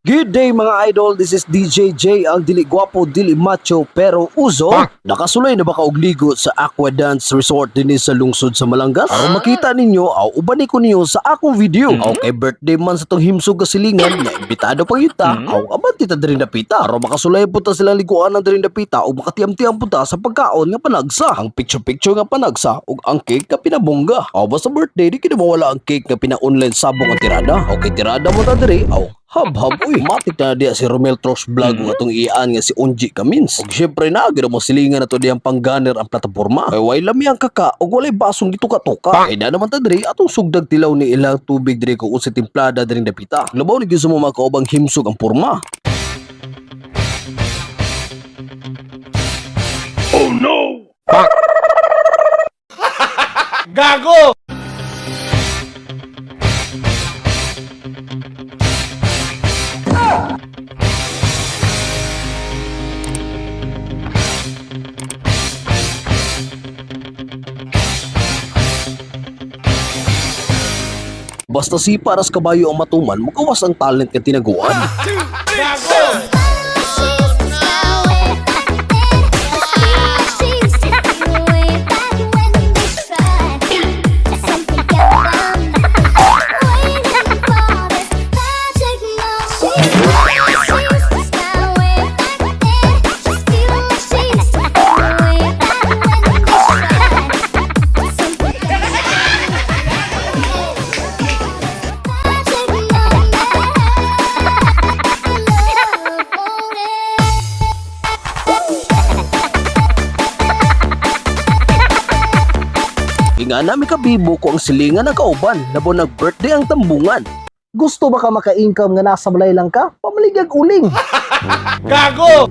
Good day mga idol, this is DJ J, ang dili gwapo, dili macho pero uzo. Nakasulay na ba ka og ligo sa Aqua Dance Resort din sa lungsod sa Malangas? Aron makita ninyo, ubani ko niyo sa akong video. Okay, birthday man sa tong himsog kasilingan, na imbitado pa yuta, abanti ta diri napita. Aron makasulay punta silang liguan ng diri napita o makatiyam-tiyam punta sa pagkaon nga panagsa. Ang picture-picture nga panagsa ug ang cake nga pinabongga. Basta birthday di kinamawala ang cake nga pina-online sabong ang tirada. Okay, tirada mo ta diri. Hab-hab, uy. Matik na diya si Romel Trosh Vlog nga itong iyan nga si Unji Kamins. Og syempre na, gano'n mo silingan na to diyang pangganer ang plataforma. Kaya way lami ang kaka, og walay basong dito ka-toka. Kaya na naman ta diri, atong sugdag tilaw ni ilang tubig diri kung unsa timplada diri napita. Labaw ni giso mo makaubang himsog ang porma. Oh no! Gago! Basta si paras kabayo ang matuman, mukawas ang talent nga tinaguan. Gago! Nga nami kabibo ko ang silingan na kauban, labo nag-birthday ang tambungan. Gusto ba ka maka-income nga nasa balay lang ka? Pamaligag uling. Gago!